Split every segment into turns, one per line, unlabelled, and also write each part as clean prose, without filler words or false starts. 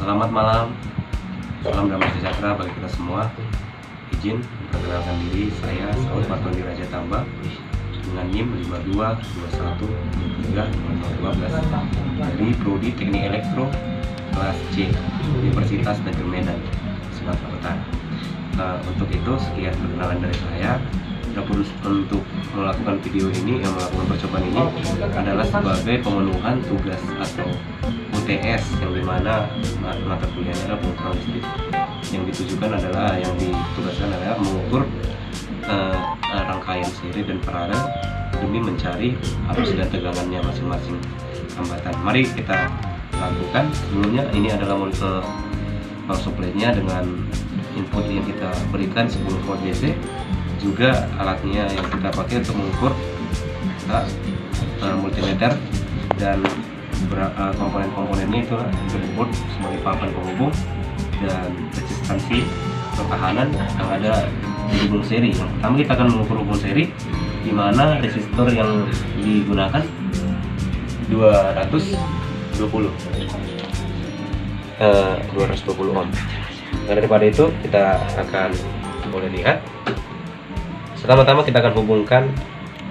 Selamat malam, salam damai sejahtera bagi kita semua. Izin memperkenalkan diri, saya Saud Martondi Raja Tamba dengan NIM 5221230012 dari Prodi Teknik Elektro kelas C Universitas Tanjung Medan, Sumatera Utara. Untuk itu sekian perkenalan dari saya. Untuk melakukan video ini, yang melakukan percobaan ini adalah sebagai pemenuhan tugas atau UTS, yang dimana mata kuliahnya adalah pengukuran listrik. Yang ditujukan adalah, yang ditugaskan adalah mengukur rangkaian seri dan paralel demi mencari arus dan tegangannya masing-masing hambatan. Mari kita lakukan. Sebelumnya ini adalah power supply-nya dengan input yang kita berikan 10 volt DC. Juga alatnya yang kita pakai untuk mengukur multimeter dan komponen-komponennya itu tersebut sebagai papan penghubung dan resistansi pertahanan yang ada di hubung seri. Yang pertama kita akan mengukur hubung seri, di mana resistor yang digunakan 220 ohm. Nah, daripada itu kita akan boleh lihat. Pertama-tama kita akan hubungkan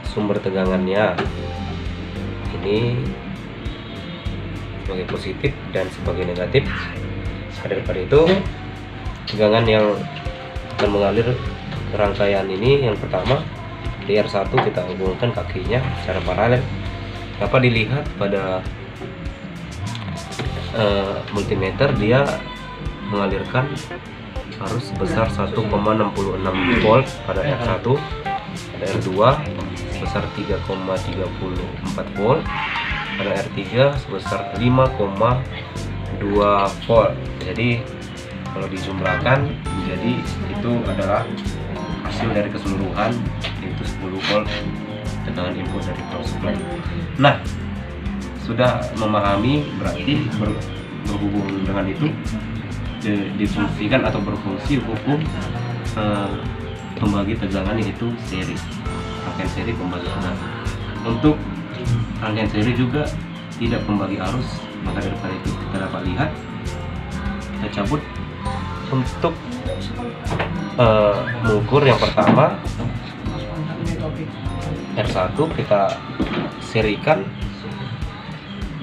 sumber tegangannya ini sebagai positif dan sebagai negatif. Daripada itu, tegangan yang akan mengalir ke rangkaian ini, yang pertama di R1 kita hubungkan kakinya secara paralel. Dapat dilihat pada multimeter dia mengalirkan arus sebesar 1,66 volt pada R1, pada R2 sebesar 3,34 volt, pada R3 sebesar 5,2 volt. Jadi kalau dijumlahkan menjadi itu adalah hasil dari keseluruhan, yaitu 10 volt tegangan input dari power supply. Nah, sudah memahami berarti berhubung dengan itu difungsikan atau berfungsi hukum pembagi tegangan, yaitu seri, rangkaian seri pembagi tegangan. Untuk rangkaian seri juga tidak pembagi arus, maka daripada itu kita dapat lihat, kita cabut untuk mengukur. Yang pertama R1 kita serikan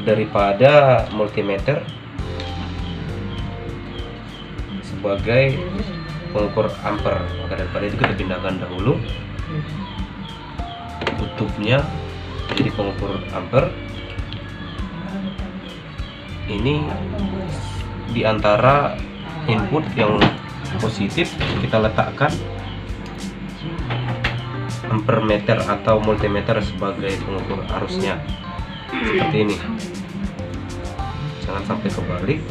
daripada multimeter sebagai pengukur ampere, maka daripada itu kita pindahkan dahulu kutubnya jadi pengukur ampere. Ini di antara input yang positif kita letakkan ampermeter atau multimeter sebagai pengukur arusnya, seperti ini. Jangan sampai kebalik.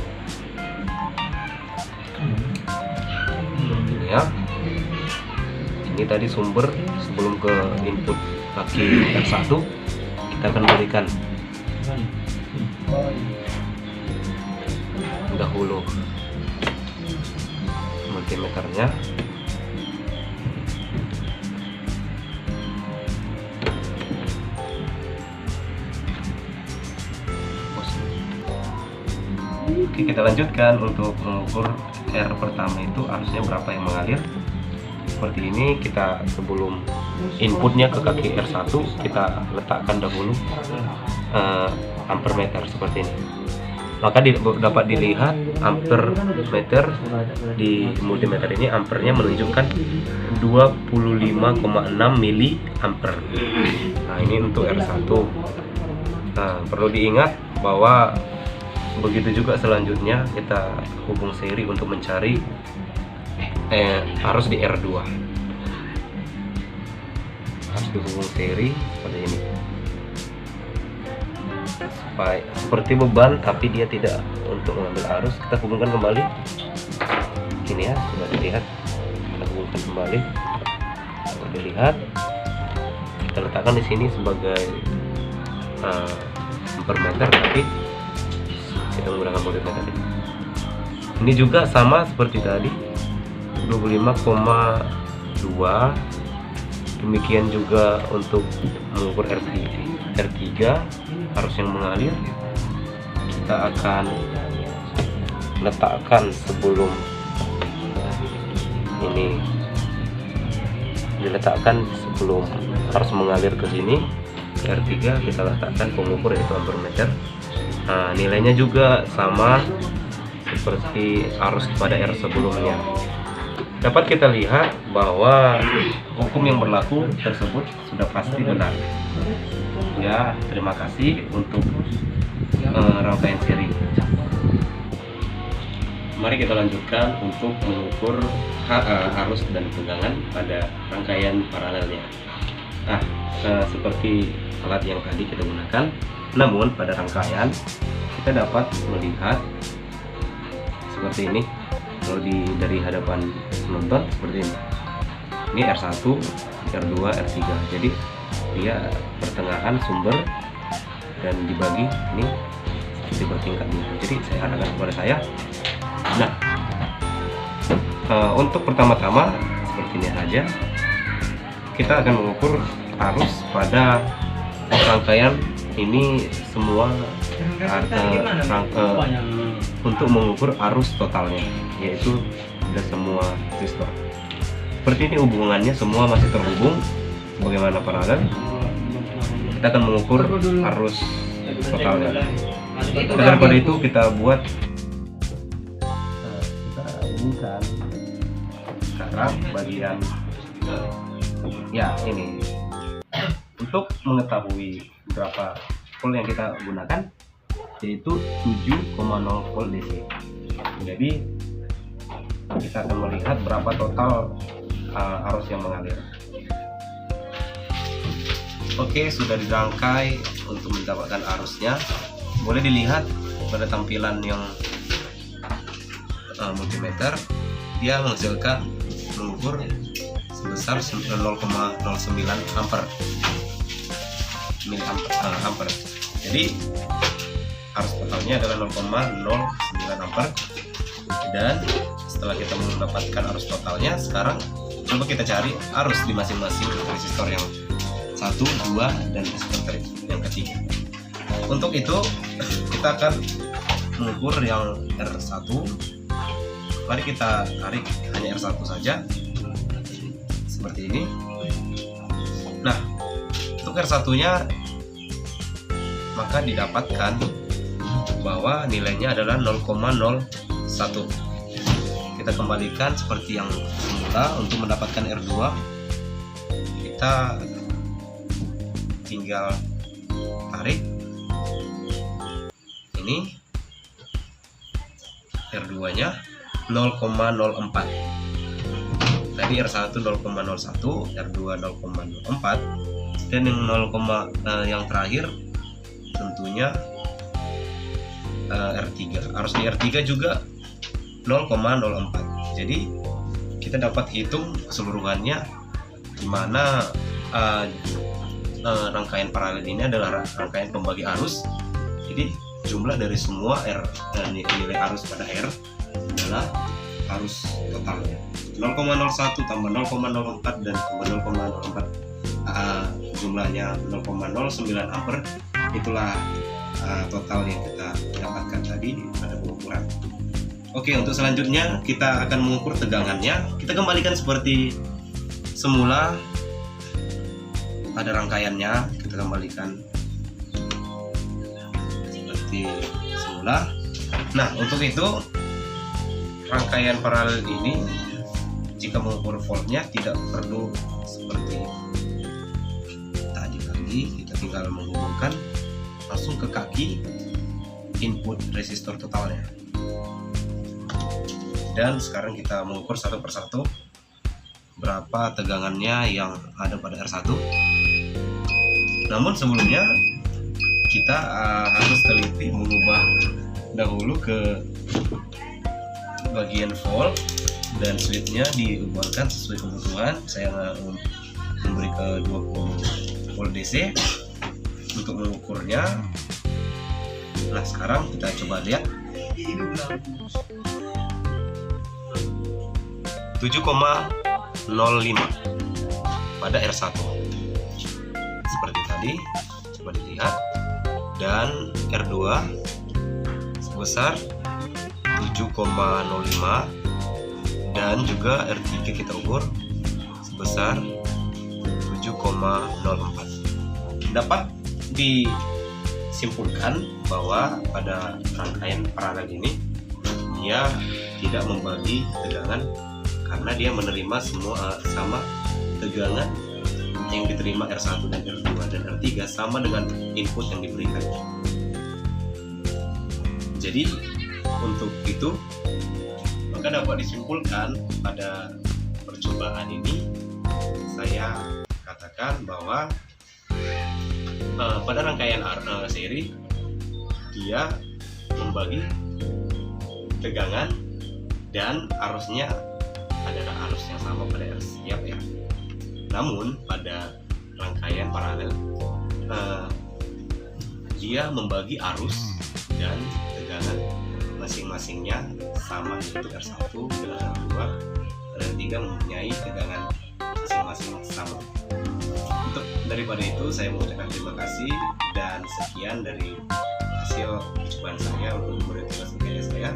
Ini ya, ini tadi sumber. Sebelum ke input kaki R1 kita akan berikan dahulu multimeternya. Oke, kita lanjutkan untuk mengukur R pertama itu arusnya berapa yang mengalir. Seperti ini, kita sebelum inputnya ke kaki R1 kita letakkan dahulu ampermeter seperti ini. Maka dapat dilihat ampermeter di multimeter ini, ampernya menunjukkan 25,6 mili ampere. Nah, ini untuk R1. Nah, perlu diingat bahwa begitu juga selanjutnya kita hubung seri untuk mencari arus di R2. Harus dihubung seri seperti ini, seperti beban tapi dia tidak untuk mengambil arus. Kita hubungkan kembali. Ini ya, sudah dilihat. Kita hubungkan kembali. Sudah dilihat. Kita letakkan di sini sebagai ampermeter, tapi kita menggunakan multimeter ini. Ini juga sama seperti tadi, 25,2. Demikian juga untuk mengukur R3 arus yang mengalir. Kita akan letakkan sebelum ini diletakkan, sebelum harus mengalir ke sini ke R3 kita letakkan pengukur yaitu ampermeter. Nah, nilainya juga sama seperti arus pada R sebelumnya. Dapat kita lihat bahwa hukum yang berlaku tersebut sudah pasti benar. Ya, terima kasih untuk rangkaian seri. Mari kita lanjutkan untuk mengukur arus dan tegangan pada rangkaian paralelnya. Nah, seperti alat yang tadi kita gunakan, namun pada rangkaian kita dapat melihat seperti ini. Kalau dari hadapan penonton seperti ini. Ini R1, R2, R3. Jadi dia pertengahan sumber dan dibagi ini seperti bertingkat. Jadi saya arahkan kepada saya. Nah, untuk pertama-tama seperti ini saja kita akan mengukur arus pada rangkaian ini semua untuk mengukur arus totalnya, yaitu ada semua resistor. Seperti ini hubungannya semua masih terhubung bagaimana paralel. Kita akan mengukur arus totalnya. Daripada itu kita buat kita sekarang bagian ya ini untuk mengetahui berapa volt yang kita gunakan, yaitu 7,0 volt DC. Jadi kita akan melihat berapa total arus yang mengalir. Oke, sudah dirangkai untuk mendapatkan arusnya. Boleh dilihat pada tampilan yang multimeter, dia menghasilkan mengukur sebesar 0,09 ampere miliampere. Jadi arus totalnya adalah 0,09 ampere. Dan setelah kita mendapatkan arus totalnya, sekarang coba kita cari arus di masing-masing resistor yang 1, 2, dan resistor yang ketiga. Untuk itu kita akan mengukur yang R1. Mari kita tarik hanya R1 saja seperti ini. Nah, untuk R1 nya maka didapatkan bahwa nilainya adalah 0,01. Kita kembalikan seperti yang semula. Untuk mendapatkan R2 kita tinggal tarik ini R2 nya 0,04. Tadi R1 0,01, R2 0,04, dan yang yang terakhir tentunya R3. Arus di R3 juga 0,04. Jadi kita dapat hitung keseluruhannya di mana rangkaian paralel ini adalah rangkaian pembagi arus. Jadi jumlah dari semua nilai arus pada R adalah arus totalnya 0,01 tambah 0,04 dan tambah 0,04 jumlahnya 0,09 ampere. Itulah total yang kita dapatkan tadi pada pengukuran. Oke, untuk selanjutnya kita akan mengukur tegangannya. Kita kembalikan seperti semula pada rangkaiannya, kita kembalikan seperti semula. Nah, untuk itu rangkaian paralel ini jika mengukur voltnya tidak perlu seperti tadi lagi, kita tinggal menghubungkan langsung ke kaki input resistor totalnya. Dan sekarang kita mengukur satu persatu berapa tegangannya yang ada pada R1. Namun sebelumnya kita harus teliti mengubah dahulu ke bagian volt dan switchnya diubahkan sesuai kebutuhan. Saya memberi ke 20 volt DC untuk mengukurnya. Nah, sekarang kita coba lihat 7,05 pada R1 seperti tadi, coba dilihat. Dan R2 sebesar 7,05 dan juga R3 kita ukur sebesar 7,04. Dapat disimpulkan bahwa pada rangkaian paralel ini dia tidak membagi tegangan karena dia menerima semua sama tegangan yang diterima R1 dan R2, dan R3 sama dengan input yang diberikan. Jadi untuk itu maka dapat disimpulkan pada percobaan ini saya katakan bahwa pada rangkaian seri dia membagi tegangan dan arusnya adalah arus yang sama pada R setiap ya. Namun pada rangkaian paralel dia membagi arus dan tegangan masing-masingnya sama, yaitu R1 dengan R2, dan R3 mempunyai tegangan masing-masing sama. Untuk daripada itu saya mengucapkan terima kasih dan sekian dari hasil percobaan saya untuk memberi tugas saya.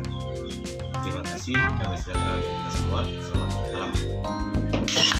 Terima kasih, kami sejahtera kita semua. Selamat malam.